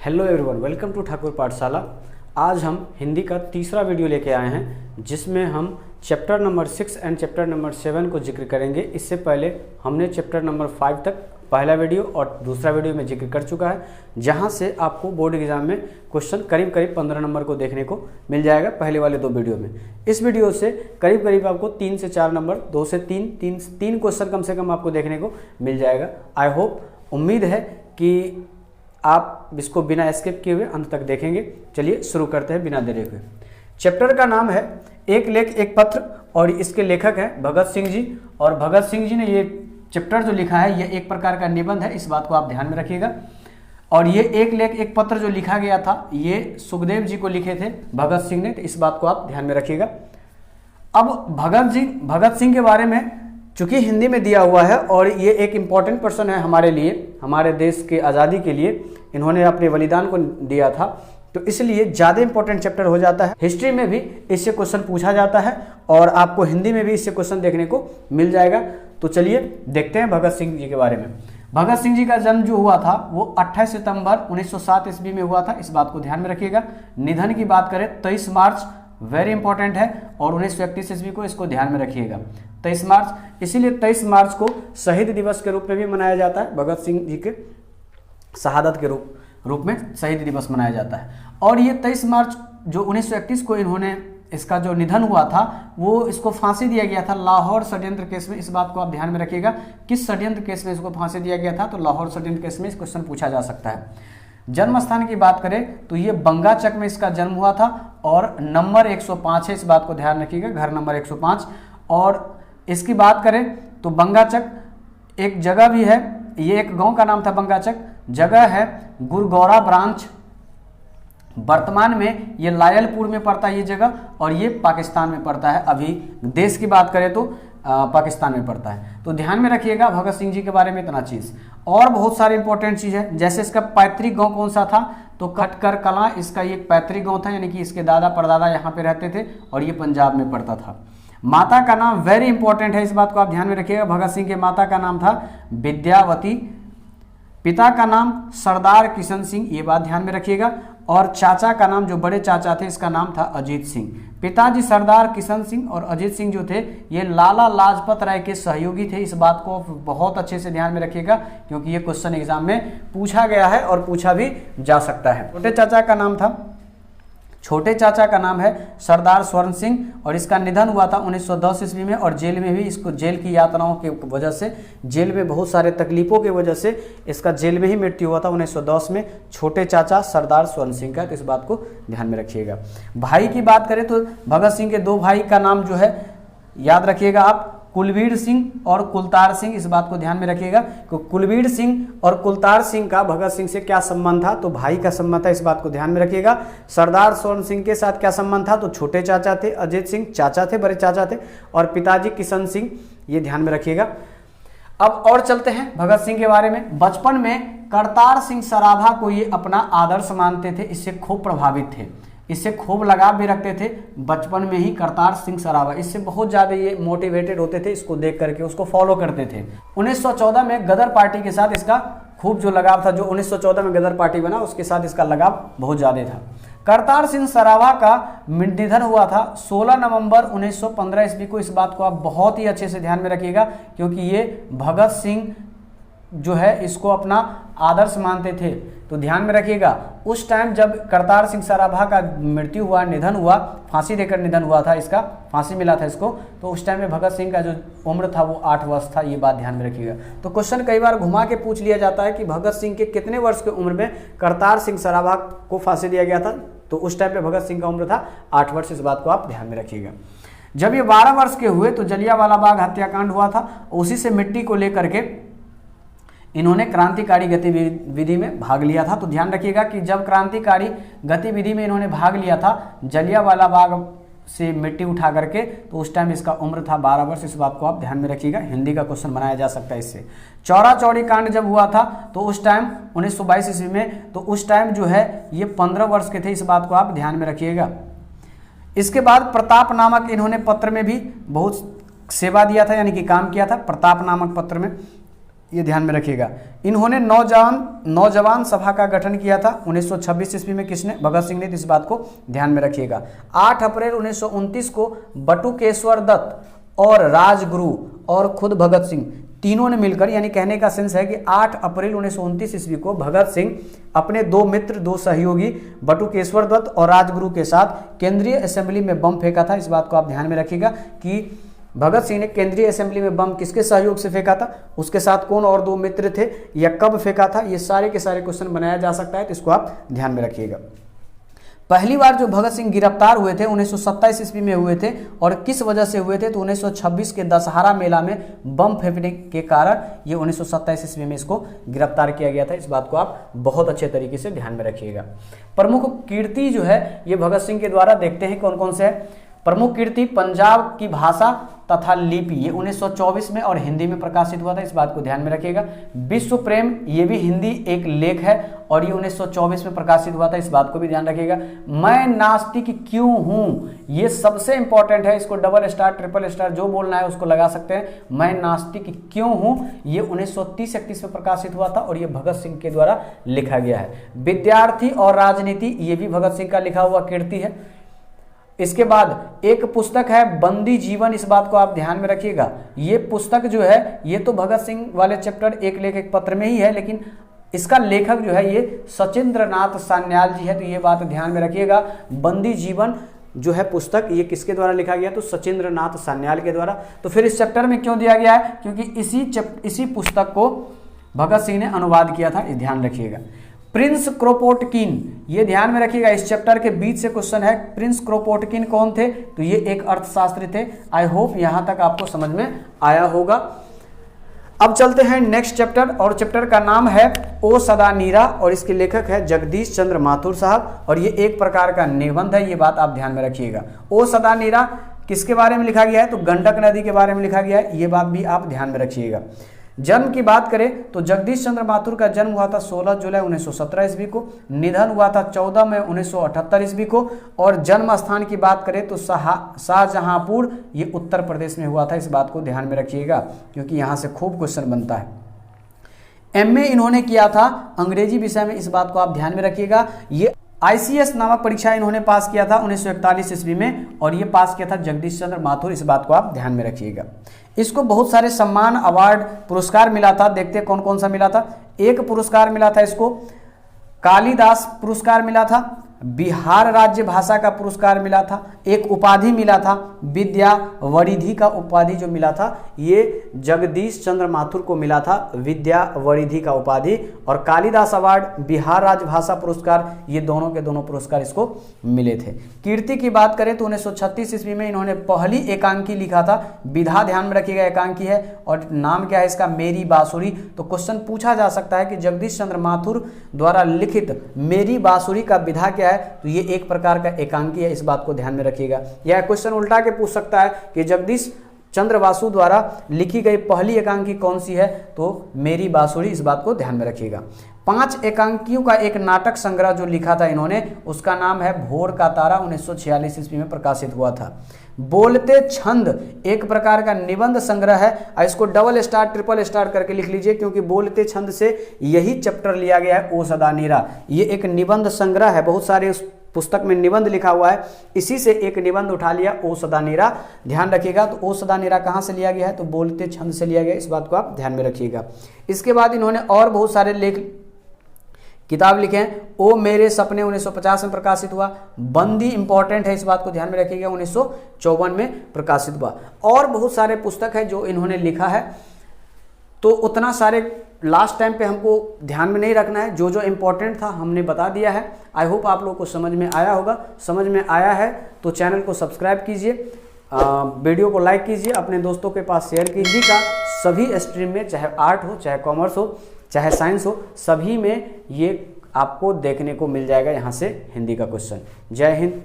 Hello everyone, welcome to Thakur Pathshala. आज हम हिंदी का तीसरा वीडियो लेके आए हैं जिसमें हम chapter number 6 and chapter number 7 को जिक्र करेंगे। इससे पहले हमने चैप्टर नंबर 5 तक पहला वीडियो और दूसरा वीडियो में जिक्र कर चुका है, जहां से आपको बोर्ड एग्जाम में क्वेश्चन करीब 15 नंबर को देखने को मिल जाएगा पहले वाले दो वीडियो में। इस वीडियो से करीब आपको 3 से 4 नंबर, 2 से 3 क्वेश्चन कम से कम आपको देखने को मिल जाएगा। आई होप, उम्मीद है कि आप इसको बिना स्किप किए हुए अंत तक देखेंगे। चलिए शुरू करते हैं बिना देरी हुए। चैप्टर का नाम है एक लेख एक पत्र और इसके लेखक हैं भगत सिंह जी। और भगत सिंह जी ने ये चैप्टर जो लिखा है यह एक प्रकार का निबंध है, इस बात को आप ध्यान में रखिएगा। और ये एक लेख एक पत्र जो लिखा गया था ये सुखदेव जी को लिखे थे भगत सिंह ने, तो इस बात को आप ध्यान में रखिएगा। अब भगत सिंह के बारे में चूंकि हिंदी में दिया हुआ है और ये एक इम्पॉर्टेंट पर्सन है हमारे लिए, हमारे देश के आज़ादी के लिए इन्होंने अपने बलिदान को दिया था, तो इसलिए ज़्यादा इंपॉर्टेंट चैप्टर हो जाता है। हिस्ट्री में भी इससे क्वेश्चन पूछा जाता है और आपको हिंदी में भी इससे क्वेश्चन देखने को मिल जाएगा। तो चलिए देखते हैं भगत सिंह जी के बारे में। भगत सिंह जी का जन्म जो हुआ था वो 28 सितंबर 1907 ईस्वी में हुआ था, इस बात को ध्यान में रखिएगा। निधन की बात करें 23 मार्च, वेरी इंपॉर्टेंट है, और 1931 ईस्वी को इसको ध्यान में रखिएगा 23 मार्च। इसीलिए 23 मार्च को शहीद दिवस के रूप में भी मनाया जाता है। भगत सिंह जी के शहादत के रूप में शहीद दिवस मनाया जाता है। और ये 23 मार्च जो 1931 को इन्होंने इसका जो निधन हुआ था वो इसको फांसी दिया गया था लाहौर षड्यंत्र केस में, इस बात को आप ध्यान में रखिएगा। किस षड्यंत्र केस में इसको फांसी दिया गया था, तो लाहौर षड्यंत्र केस में इस क्वेश्चन पूछा जा सकता है। जन्म स्थान की बात करें तो ये बंगाचक में इसका जन्म हुआ था और नंबर 105 है, इस बात को ध्यान रखिएगा, घर नंबर 105। और इसकी बात करें तो बंगाचक एक जगह भी है, ये एक गांव का नाम था बंगाचक, जगह है गुरगौरा ब्रांच। वर्तमान में ये लायलपुर में पड़ता है ये जगह, और ये पाकिस्तान में पड़ता है। अभी देश की बात करें तो पाकिस्तान में पड़ता है। तो ध्यान में रखिएगा भगत सिंह जी के बारे में इतना चीज़। और बहुत सारे इंपॉर्टेंट चीज़ है, जैसे इसका पैतृक गांव कौन सा था, तो खटकर कलां इसका ये पैतृक गांव था, यानी कि इसके दादा परदादा यहाँ पे रहते थे और ये पंजाब में पड़ता था। माता का नाम वेरी इंपॉर्टेंट है, इस बात को आप ध्यान में रखिएगा। भगत सिंह के माता का नाम था विद्यावती। पिता का नाम सरदार किशन सिंह, ये बात ध्यान में रखिएगा। और चाचा का नाम, जो बड़े चाचा थे, इसका नाम था अजीत सिंह। पिताजी सरदार किशन सिंह और अजीत सिंह जो थे ये लाला लाजपत राय के सहयोगी थे, इस बात को बहुत अच्छे से ध्यान में रखिएगा क्योंकि ये क्वेश्चन एग्जाम में पूछा गया है और पूछा भी जा सकता है। छोटे चाचा का नाम है सरदार स्वर्ण सिंह और इसका निधन हुआ था 1910 ईस्वी में। और जेल में भी इसको, जेल की यातनाओं की वजह से, जेल में बहुत सारे तकलीफों की वजह से इसका जेल में ही मृत्यु हुआ था 1910 में, छोटे चाचा सरदार स्वर्ण सिंह का, तो इस बात को ध्यान में रखिएगा। भाई की बात करें तो भगत सिंह के 2 भाई का नाम जो है याद रखिएगा आप, कुलवीर सिंह और कुलतार सिंह, इस बात को ध्यान में रखिएगा। तो कुलवीर सिंह और कुलतार सिंह का भगत सिंह से क्या संबंध था, तो भाई का संबंध था, इस बात को ध्यान में रखिएगा। सरदार स्वर्ण सिंह के साथ क्या संबंध था, तो छोटे चाचा थे, अजीत सिंह चाचा थे, बड़े चाचा थे, और पिताजी किशन सिंह, ये ध्यान में रखिएगा। अब और चलते हैं भगत सिंह के बारे में। बचपन में करतार सिंह सराभा को ये अपना आदर्श मानते थे, इससे खूब प्रभावित थे, इससे खूब लगाव भी रखते थे बचपन में ही। करतार सिंह सराभा इससे बहुत ज़्यादा ये मोटिवेटेड होते थे, इसको देख करके उसको फॉलो करते थे। 1914 में गदर पार्टी के साथ इसका खूब जो लगाव था, जो 1914 में गदर पार्टी बना उसके साथ इसका लगाव बहुत ज़्यादा था। करतार सिंह सराभा का निधन हुआ था 16 नवंबर 1915 ईस्वी को, इस बात को आप बहुत ही अच्छे से ध्यान में रखिएगा क्योंकि ये भगत सिंह जो है इसको अपना आदर्श मानते थे। तो ध्यान में रखिएगा उस टाइम जब करतार सिंह सराभा का मृत्यु हुआ, निधन हुआ, फांसी देकर निधन हुआ था, इसका फांसी मिला था इसको, तो उस टाइम में भगत सिंह का जो उम्र था वो 8 वर्ष था, ये बात ध्यान में रखिएगा। तो क्वेश्चन कई बार घुमा के पूछ लिया जाता है कि भगत सिंह के कितने वर्ष की उम्र में करतार सिंह सराभा को फांसी दिया गया था, तो उस टाइम पे भगत सिंह का उम्र था 8 वर्ष, इस बात को आप ध्यान में रखिएगा। जब ये 12 वर्ष के हुए तो जलियांवाला बाग हत्याकांड हुआ था, उसी से मिट्टी को लेकर के इन्होंने क्रांतिकारी गतिविधि में भाग लिया था। तो ध्यान रखिएगा कि जब क्रांतिकारी गतिविधि में इन्होंने भाग लिया था जलियांवाला बाग से मिट्टी उठा करके, तो उस टाइम इसका उम्र था 12 वर्ष, इस बात को आप ध्यान में रखिएगा। हिंदी का क्वेश्चन बनाया जा सकता है इससे। चौरा चौड़ी कांड जब हुआ था तो उस टाइम 1922 ईस्वी में, तो उस टाइम जो है ये 15 वर्ष के थे, इस बात को आप ध्यान में रखिएगा। इसके बाद प्रताप नामक इन्होंने पत्र में भी बहुत सेवा दिया था, यानी कि काम किया था प्रताप नामक पत्र में। ये ध्यान में रखिएगा। इन्होंने नौजवान सभा का गठन किया था 1926 ईस्वी में। किसने? भगत सिंह ने। इस बात को ध्यान में रखिएगा। 8 अप्रैल 1929 को बटुकेश्वर दत्त और राजगुरु और खुद भगत सिंह तीनों ने मिलकर, यानी कहने का सेंस है कि 8 अप्रैल 1929 ईस्वी को भगत सिंह अपने 2 मित्र, 2 सहयोगी बटुकेश्वर दत्त और राजगुरु के साथ केंद्रीय असेंबली में बम फेंका था। इस बात को आप ध्यान में रखिएगा कि भगत सिंह ने केंद्रीय असेंबली में बम किसके सहयोग से फेंका था, उसके साथ कौन और 2 मित्र थे, या कब फेंका था, ये सारे के सारे क्वेश्चन बनाया जा सकता है, तो इसको आप ध्यान में रखिएगा। पहली बार जो भगत सिंह गिरफ्तार हुए थे 1927 ईस्वी में हुए थे, और किस वजह से हुए थे, तो 1926 के दशहरा मेला में बम फेंकने के कारण ये 1927 ईस्वी में इसको गिरफ्तार किया गया था। इस बात को आप बहुत अच्छे तरीके से ध्यान में रखिएगा। प्रमुख कीर्ति जो है ये भगत सिंह के द्वारा देखते हैं कौन कौन से है। प्रमुख कीर्ति पंजाब की भाषा तथा लिपि, ये 1924 में और हिंदी में प्रकाशित हुआ था। इस बात को ध्यान में रखिएगा। विश्व प्रेम, ये भी हिंदी एक लेख है और ये 1924 में प्रकाशित हुआ था। इस बात को भी ध्यान रखिएगा। मैं नास्तिक क्यों हूं, ये सबसे इंपॉर्टेंट है, इसको डबल स्टार ट्रिपल स्टार जो बोलना है उसको लगा सकते हैं। मैं नास्तिक क्यों हूं, ये 1930-31 में प्रकाशित हुआ था और ये भगत सिंह के द्वारा लिखा गया है। विद्यार्थी और राजनीति, ये भी भगत सिंह का लिखा हुआ कीर्ति है। इसके बाद एक पुस्तक है बंदी जीवन, इस बात को आप ध्यान में रखिएगा। ये पुस्तक जो है ये तो भगत सिंह वाले चैप्टर एक लेख एक पत्र में ही है, लेकिन इसका लेखक जो है ये सचिंद्रनाथ सान्याल जी है, तो ये बात ध्यान में रखिएगा। बंदी जीवन जो है पुस्तक, ये किसके द्वारा लिखा गया, तो सचिंद्रनाथ सान्याल के द्वारा। तो फिर इस चैप्टर में क्यों दिया गया है, क्योंकि इसी पुस्तक को भगत सिंह ने अनुवाद किया था, ये ध्यान रखिएगा। प्रिंस क्रोपोटकिन, ये ध्यान में रखिएगा, इस चैप्टर के बीच से क्वेश्चन है। प्रिंस क्रोपोटकिन कौन थे, तो ये एक अर्थशास्त्री थे। आई होप यहां तक आपको समझ में आया होगा। अब चलते हैं नेक्स्ट चैप्टर, और चैप्टर का नाम है ओ सदा नीरा, और इसके लेखक है जगदीश चंद्र माथुर साहब, और ये एक प्रकार का निबंध है, ये बात आप ध्यान में रखिएगा। ओ सदा नीरा किसके बारे में लिखा गया है, तो गंडक नदी के बारे में लिखा गया है, ये बात भी आप ध्यान में रखिएगा। जन्म की बात करें तो जगदीश चंद्र माथुर का जन्म हुआ था 16 जुलाई 1917 ईस्वी को, निधन हुआ था 14 मई 1978 ईस्वी को, और जन्म स्थान की बात करें तो शाहजहांपुर, ये उत्तर प्रदेश में हुआ था। इस बात को ध्यान में रखिएगा क्योंकि यहाँ से खूब क्वेश्चन बनता है। एमए इन्होंने किया था अंग्रेजी विषय में, इस बात को आप ध्यान में रखिएगा। ये ICS नामक परीक्षा इन्होंने पास किया था 1941 ईस्वी में, और ये पास किया था जगदीश चंद्र माथुर, इस बात को आप ध्यान में रखिएगा। इसको बहुत सारे सम्मान, अवार्ड, पुरस्कार मिला था। देखते हैं कौन कौन सा मिला था। एक पुरस्कार मिला था इसको, कालिदास पुरस्कार मिला था, बिहार राज्य भाषा का पुरस्कार मिला था, एक उपाधि मिला था विद्या वरिधि का उपाधि जो मिला था ये जगदीश चंद्र माथुर को मिला था, विद्या वरिधि का उपाधि, और कालिदास अवार्ड, बिहार राज्य भाषा पुरस्कार, ये दोनों के दोनों पुरस्कार इसको मिले थे। कीर्ति की बात करें तो 1936 ईस्वी में इन्होंने पहली एकांकी लिखा था। विधा ध्यान में रखिएगा, एकांकी है, और नाम क्या है इसका, मेरी बांसुरी। तो क्वेश्चन पूछा जा सकता है कि जगदीश चंद्र माथुर द्वारा लिखित मेरी बांसुरी का विधा क्या है, तो ये एक प्रकार का एकांकी है, इस बात को ध्यान में रखिएगा। यह क्वेश्चन उल्टा के पूछ सकता है कि जगदीश चंद्र वासु द्वारा लिखी गई पहली एकांकी कौन सी है, तो मेरी बांसुरी, इस बात को ध्यान में रखिएगा। 5 एकांकियों का एक नाटक संग्रह जो लिखा था इन्होंने, उसका नाम है भोर का तारा, 1946 ईस्वी में प्रकाशित हुआ था। बोलते छंद एक प्रकार का निबंध संग्रह है, इसको डबल स्टार ट्रिपल स्टार करके लिख लीजिए क्योंकि बोलते छंद से यही चैप्टर लिया गया है, ओ सदा नीरा। ये एक निबंध संग्रह है, बहुत सारे उस पुस्तक में निबंध लिखा हुआ है, इसी से एक निबंध उठा लिया, ओ सदा नीरा। ध्यान रखिएगा, तो ओ सदा नीरा कहाँ से लिया गया है, तो बोलते छंद से लिया गया, इस बात को आप ध्यान में रखिएगा। इसके बाद इन्होंने और बहुत सारे लेख किताब लिखे हैं। ओ मेरे सपने 1950 में प्रकाशित हुआ। बंदी इंपॉर्टेंट है, इस बात को ध्यान में रखिएगा, 1954 में प्रकाशित हुआ। और बहुत सारे पुस्तक है जो इन्होंने लिखा है, तो उतना सारे लास्ट टाइम पे हमको ध्यान में नहीं रखना है, जो जो इम्पोर्टेंट था हमने बता दिया है। आई होप आप लोगों को समझ में आया होगा। समझ में आया है तो चैनल को सब्सक्राइब कीजिए, वीडियो को लाइक कीजिए, अपने दोस्तों के पास शेयर कीजिए। का सभी स्ट्रीम में, चाहे आर्ट हो, चाहे कॉमर्स हो, चाहे साइंस हो, सभी में ये आपको देखने को मिल जाएगा यहाँ से हिंदी का क्वेश्चन। जय हिंद।